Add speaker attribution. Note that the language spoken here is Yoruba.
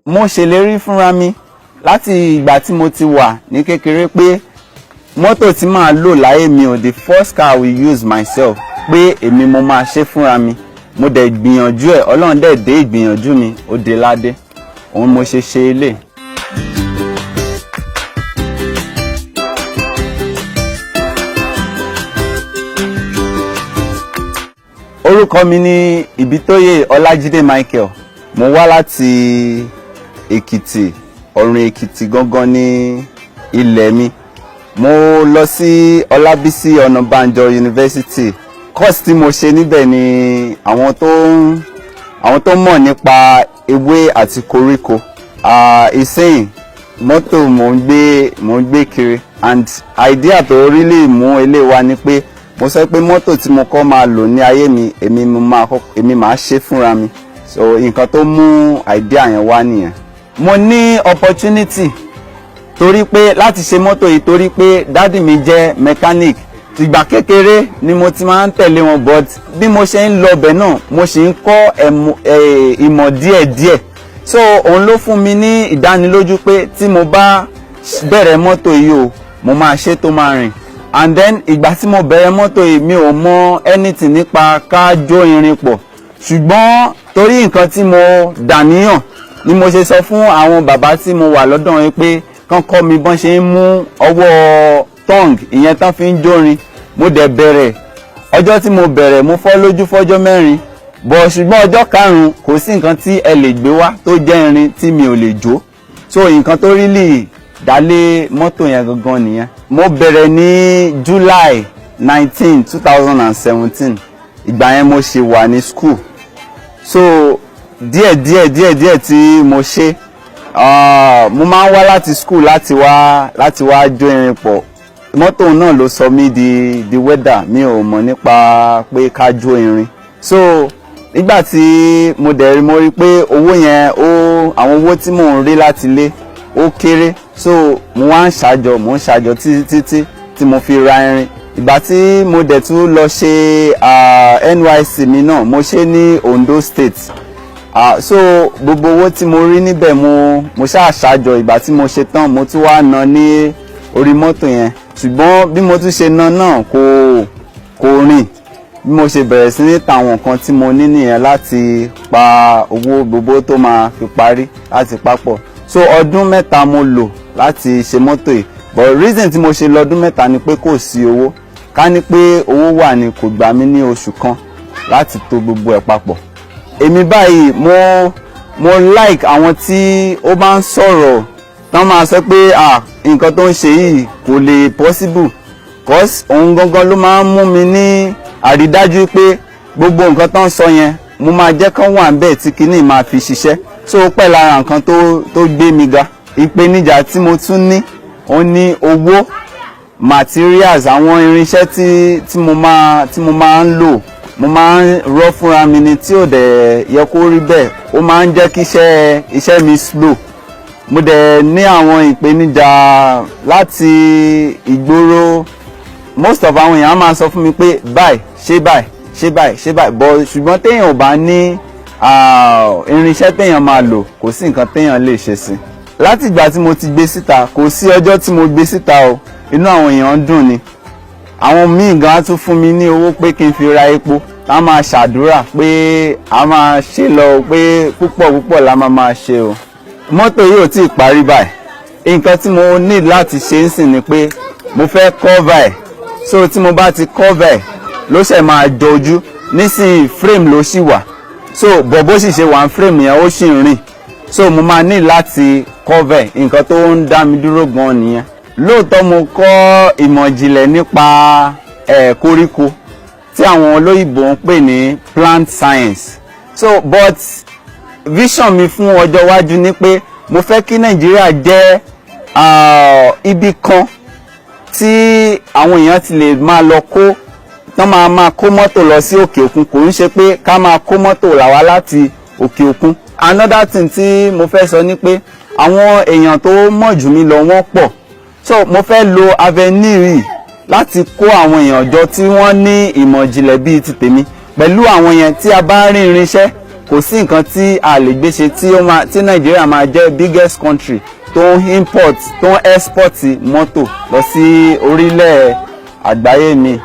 Speaker 1: Mo ṣèlérí fúnra mi láti ìgbà tí mo ti wà ní kékeré pé mọ́tò tí màá lò láyé mi ò the first car I will use myself, pé èmi mo máa ṣe fúnra mi. Mo dẹ̀ gbìyànjú ẹ̀, Ọlọ́run dẹ̀ dé ìgbìyànjú mi, ó dé ládé. Òun mo ṣe ilé. Orúkọ mi ni Ibitoye Olajide Micheal. Mo wá láti Ekiti, Orin Ekiti gangan ní ilẹ̀ mi. Mo lọ sí Olabisi Onabanjo University. Course tí mo ṣe níbẹ̀ ni àwọn tó mọ̀ nípa ewé àti koríko. Ìsẹ́yìn mọ́tò mo ń gbé kiri, and idea tó really mú ilé wa ni pé mo sọ pé mọ́tò tí mo kọ́ máa lò ní ayé mi, èmi máa ṣe fúnra mi. So nǹkan tó mú idea yẹn wá nìyẹn. Mo ní opportunity torí pé láti ṣe mọ́tò yìí, torí pé dádì mi jẹ́ mechanic. Ìgbà kékeré ni mo ti máa ń tẹ̀lé wọn, but bí mo ṣe ń lọ bẹ̀ náà mo ṣì ń kọ́ ìmọ̀ díẹ̀díẹ̀. So òun ló fún mi ní ìdánilójú pé tí mo bá bẹ̀rẹ̀ mọ́tò yìí o, mo máa ṣe tó máa rìn. And then ìgbà tí mo bẹ̀rẹ̀ mọ́tò yìí mi ò mọ anything nípa ká jó irin pọ̀, ṣùgbọ́n torí nǹkan tí mo dàníyàn ni mo ṣe sọ fún àwọn bàbá tí mo wà lọ́dọ̀ wọn pé kán kọ́ mi bọ́n ṣe ń mú ọwọ́ tongue ìyẹn tán fi ń jórin. Mo dẹ̀ bẹ̀rẹ̀, ọjọ́ tí mo bẹ̀rẹ̀ mo fọ́ lójú fọ́jọ́ 4, bọ̀ ṣùgbọ́n ọjọ́ 5 kò sí nǹkan tí ẹ lè gbé wá tó jẹ́ irin tí mi ò lè jó. So nǹkan tó really dálé mọ́tò yẹn gangan nìyẹn. Mo bẹ̀rẹ̀ ní July 19, 2017. Ìgbà yẹn mo ṣe wà ní school. So díẹ̀ tí mo ṣe, mo máa ń wá láti school láti wá jó irin pọ̀. Mọ́tò náà ló sọ mí di welder. Mi ò mọ̀ nípa pé ká jó irin. So nígbà tí mo rí pé owó yẹn àwọn owó tí mò ń rí láti ilé ó kéré. So mo wá ń ṣàjọ títí tí mo fi ra irin. Ìgbà tí mo dẹ̀ tún lọ ṣe NYSC mi náà, mo ṣe ní Ondo State. So gbogbo owó tí mo rí níbẹ̀ mo ṣàjọ. Ìgbà tí mo ṣe tán mo tún wá ná ní orí mọ́tò yẹn, ṣùgbọ́n bí mo tún ṣe ná náà kò rìn. Bí mo ṣe bẹ̀rẹ̀ sí ní ta àwọn nǹkan tí mo ní nìyẹn láti pa owó gbogbo tó máa fi parí láti papọ̀. So ọdún 3 mo lò láti ṣe mọ́tò yìí, but reason tí mo ṣe lọ́dún 3 ni pé kò sí owó. Ká ní pé owó wà ní kò gbà mí ní oṣù kan láti tò gbogbo ẹ̀ papọ̀. Èmi báyìí mo like àwọn tí ó bá ń sọ̀rọ̀ tán máa sọ pé nǹkan tó ń ṣe yìí kò lè possible, cause òun gangan ló máa ń mú mi ní àrídájú pé gbogbo nǹkan tó ń sọ yẹn mo máa jẹ́ kán wà níbẹ̀ tí kinní máa fi ṣiṣẹ́. So ó pẹ́ lára nǹkan tó gbé mi ga. Ìpèníjà tí mo tún ní òun ní owó, materials, àwọn irinṣẹ́ tí mo máa ń lò. Mo máa ń rọ́ fúnra mi ni tí ò dẹ̀ yẹ kó rí bẹ́ẹ̀. Ó máa ń jẹ́ kí iṣẹ́ mi slow. Mo dẹ̀ ní àwọn ìpèníjà láti ìgboro. Most of àwọn èèyàn máa sọ fún mi pé báyìí ṣe báyìí, but ṣùgbọ́n téèyàn ò bá ní irinṣẹ́ téèyàn máa lò, kò sí nǹkan téèyàn lè ṣe sí. Láti ìgbà tí mo ti gbé síta, kò sí ọjọ́ tí mo gbé síta o, inú àwọn èèyàn dùn ni. Àwọn míì gan á tún fún mi ní owó pé kí n fi ra epo. Tá máa ṣàdúrà pé a máa ṣe lọ, pé púpọ̀ la máa ṣe o. Mọ́tò yìí ò tí ì parí báyìí. Nǹkan tí mo need láti ṣe ń sìn ni pé mo fẹ́ cover ẹ̀. So tí mo bá ti cover ẹ̀ ló ṣe máa jọjú. Nísìnyí frame ló ṣì wà. So bó sì ṣe wà ń frame yẹn ó sì ń rìn. So mo máa need láti cover ẹ̀. Nǹkan tó ń dá mi dúró gan nìyẹn. Lóòótọ́ mo kọ́ ìmọ̀ ìjìnlẹ̀ nípa koríko tí àwọn olóyìnbó ń pè ní plant science. So but vision mi fún ọjọ́ iwájú ni pé mo fẹ́ kí Nàìjíríà jẹ́ ibi kan tí àwọn èèyàn ti lè máa lọ kó, tán máa kó mọ́tò lọ sí òkè òkun. Kò ń ṣe pé ká máa kó mọ́tò làwá láti òkè òkun. Another thing tí mo fẹ́ sọ ni pé àwọn èèyàn tó mọ̀ jù mí lọ wọ́n pọ̀. So mo fẹ́ lo avenue yìí láti kó àwọn èèyàn jọ tí wọ́n ní ìmọ̀ ìjìnlẹ̀ bíi ti tèmi. Pẹ̀lú àwọn yẹn tí a bá rí irinṣẹ́ kò sí nǹkan tí a lè gbé ṣe tí Nàìjíríà máa jẹ́ biggest country tó ń import tó ń export mọ́tò lọ sí orílẹ̀ àgbáyé mi.